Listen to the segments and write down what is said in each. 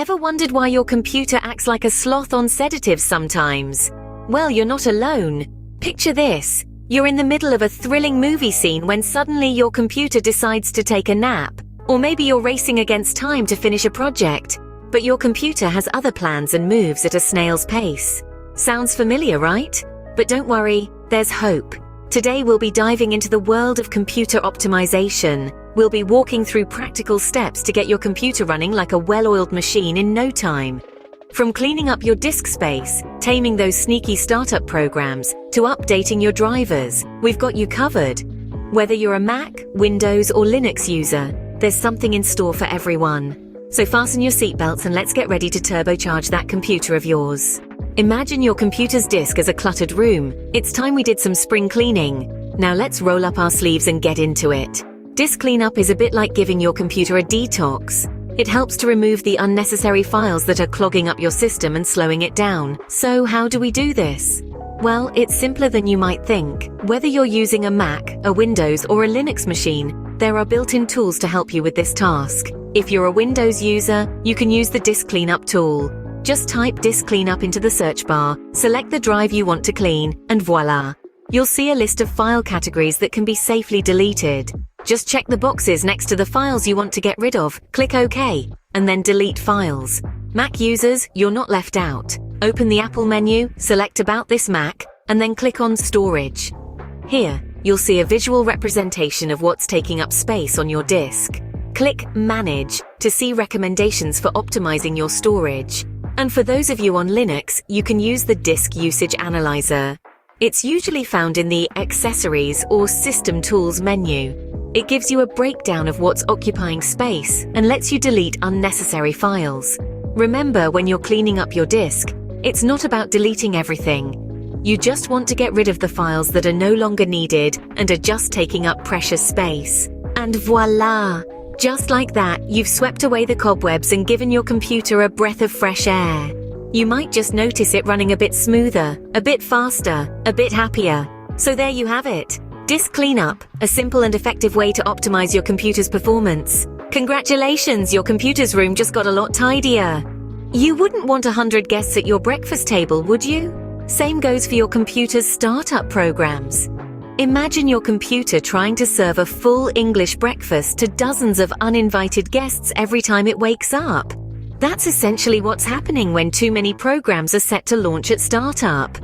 Ever wondered why your computer acts like a sloth on sedatives sometimes? Well, you're not alone. Picture this. You're in the middle of a thrilling movie scene when suddenly your computer decides to take a nap. Or maybe you're racing against time to finish a project, but your computer has other plans and moves at a snail's pace. Sounds familiar, right? But don't worry, there's hope. Today we'll be diving into the world of computer optimization. We'll be walking through practical steps to get your computer running like a well-oiled machine in no time. From cleaning up your disk space, taming those sneaky startup programs, to updating your drivers, we've got you covered. Whether you're a Mac, Windows, or Linux user, there's something in store for everyone. So fasten your seatbelts and let's get ready to turbocharge that computer of yours. Imagine your computer's disk as a cluttered room. It's time we did some spring cleaning. Now let's roll up our sleeves and get into it. Disk cleanup is a bit like giving your computer a detox. It helps to remove the unnecessary files that are clogging up your system and slowing it down. So how do we do this? Well, it's simpler than you might think. Whether you're using a Mac, a Windows, or a Linux machine, there are built-in tools to help you with this task. If you're a Windows user, you can use the Disk Cleanup tool. Just type Disk Cleanup into the search bar, select the drive you want to clean, and voila! You'll see a list of file categories that can be safely deleted. Just check the boxes next to the files you want to get rid of, click OK, and then delete files. Mac users, you're not left out. Open the Apple menu, select About This Mac, and then click on Storage. Here, you'll see a visual representation of what's taking up space on your disk. Click Manage to see recommendations for optimizing your storage. And for those of you on Linux, you can use the Disk Usage Analyzer. It's usually found in the Accessories or System Tools menu. It gives you a breakdown of what's occupying space and lets you delete unnecessary files. Remember, when you're cleaning up your disk, it's not about deleting everything. You just want to get rid of the files that are no longer needed and are just taking up precious space. And voila! Just like that, you've swept away the cobwebs and given your computer a breath of fresh air. You might just notice it running a bit smoother, a bit faster, a bit happier. So there you have it. Disk Cleanup, a simple and effective way to optimize your computer's performance. Congratulations, your computer's room just got a lot tidier. You wouldn't want 100 guests at your breakfast table, would you? Same goes for your computer's startup programs. Imagine your computer trying to serve a full English breakfast to dozens of uninvited guests every time it wakes up. That's essentially what's happening when too many programs are set to launch at startup.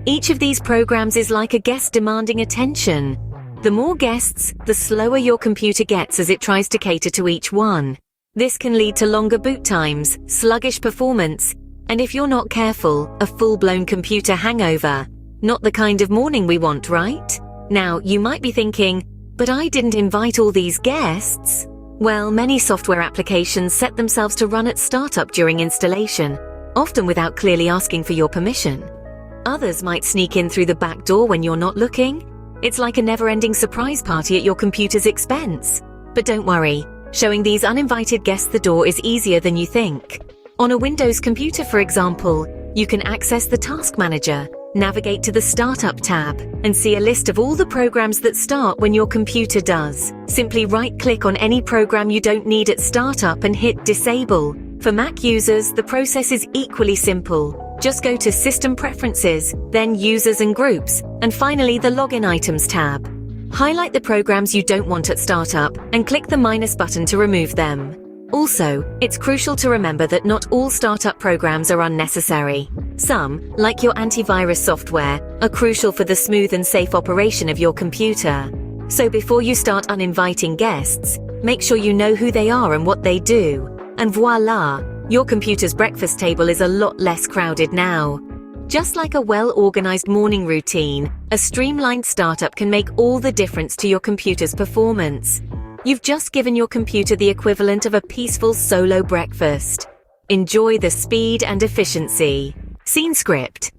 Each of these programs is like a guest demanding attention. The more guests, the slower your computer gets as it tries to cater to each one. This can lead to longer boot times, sluggish performance, and if you're not careful, a full-blown computer hangover. Not the kind of morning we want, right? Now, you might be thinking, but I didn't invite all these guests. Well, many software applications set themselves to run at startup during installation, often without clearly asking for your permission. Others might sneak in through the back door when you're not looking. It's like a never-ending surprise party at your computer's expense. But don't worry, showing these uninvited guests the door is easier than you think. On a Windows computer, for example, you can access the Task Manager, navigate to the Startup tab, and see a list of all the programs that start when your computer does. Simply right-click on any program you don't need at startup and hit Disable. For Mac users, the process is equally simple. Just go to System Preferences, then Users and Groups, and finally the Login Items tab. Highlight the programs you don't want at startup and click the minus button to remove them. Also, it's crucial to remember that not all startup programs are unnecessary. Some, like your antivirus software, are crucial for the smooth and safe operation of your computer. So before you start uninviting guests, make sure you know who they are and what they do. And voila! Your computer's breakfast table is a lot less crowded now. Just like a well-organized morning routine, a streamlined startup can make all the difference to your computer's performance. You've just given your computer the equivalent of a peaceful solo breakfast. Enjoy the speed and efficiency. Scene script.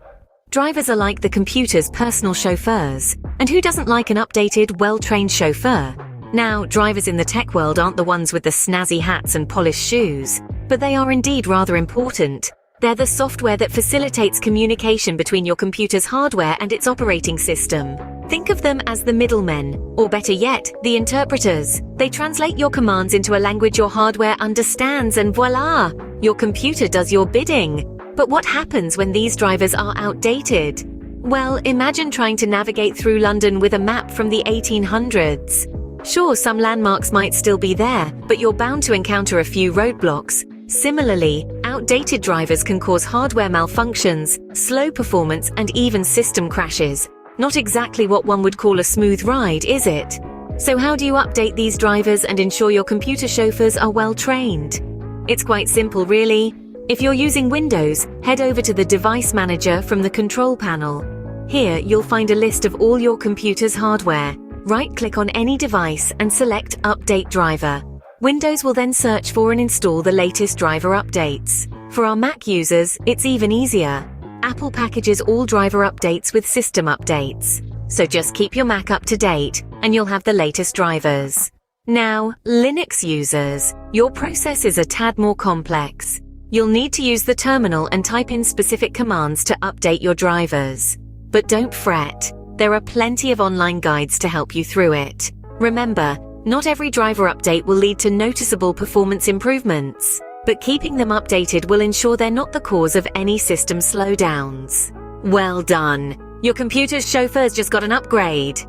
Drivers are like the computer's personal chauffeurs. And who doesn't like an updated, well-trained chauffeur? Now, drivers in the tech world aren't the ones with the snazzy hats and polished shoes, but they are indeed rather important. They're the software that facilitates communication between your computer's hardware and its operating system. Think of them as the middlemen, or better yet, the interpreters. They translate your commands into a language your hardware understands, and voila! Your computer does your bidding. But what happens when these drivers are outdated? Well, imagine trying to navigate through London with a map from the 1800s. Sure, some landmarks might still be there, but you're bound to encounter a few roadblocks. Similarly, outdated drivers can cause hardware malfunctions, slow performance, and even system crashes. Not exactly what one would call a smooth ride, is it? So how do you update these drivers and ensure your computer chauffeurs are well trained? It's quite simple, really. If you're using Windows, head over to the Device Manager from the Control Panel. Here, you'll find a list of all your computer's hardware. Right-click on any device and select Update Driver. Windows will then search for and install the latest driver updates. For our Mac users, it's even easier. Apple packages all driver updates with system updates. So just keep your Mac up to date, and you'll have the latest drivers. Now, Linux users, your process is a tad more complex. You'll need to use the terminal and type in specific commands to update your drivers. But don't fret. There are plenty of online guides to help you through it. Remember, not every driver update will lead to noticeable performance improvements, but keeping them updated will ensure they're not the cause of any system slowdowns. Well done! Your computer's chauffeur's just got an upgrade.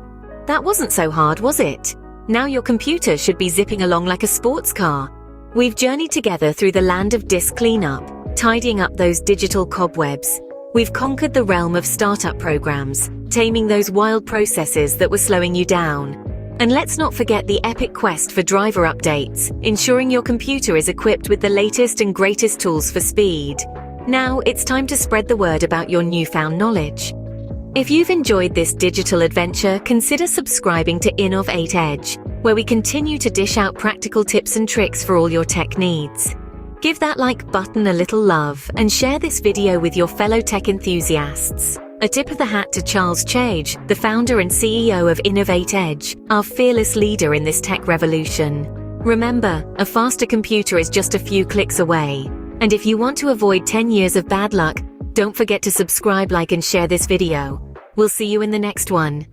That wasn't so hard, was it? Now your computer should be zipping along like a sports car. We've journeyed together through the land of disk cleanup, tidying up those digital cobwebs. We've conquered the realm of startup programs, taming those wild processes that were slowing you down. And let's not forget the epic quest for driver updates, ensuring your computer is equipped with the latest and greatest tools for speed. Now it's time to spread the word about your newfound knowledge. If you've enjoyed this digital adventure, consider subscribing to Innovate Edge, where we continue to dish out practical tips and tricks for all your tech needs. Give that like button a little love and share this video with your fellow tech enthusiasts. A tip of the hat to Charles Chage, the founder and CEO of Innovate Edge, our fearless leader in this tech revolution. Remember, a faster computer is just a few clicks away. And if you want to avoid 10 years of bad luck, don't forget to subscribe, like, and share this video. We'll see you in the next one.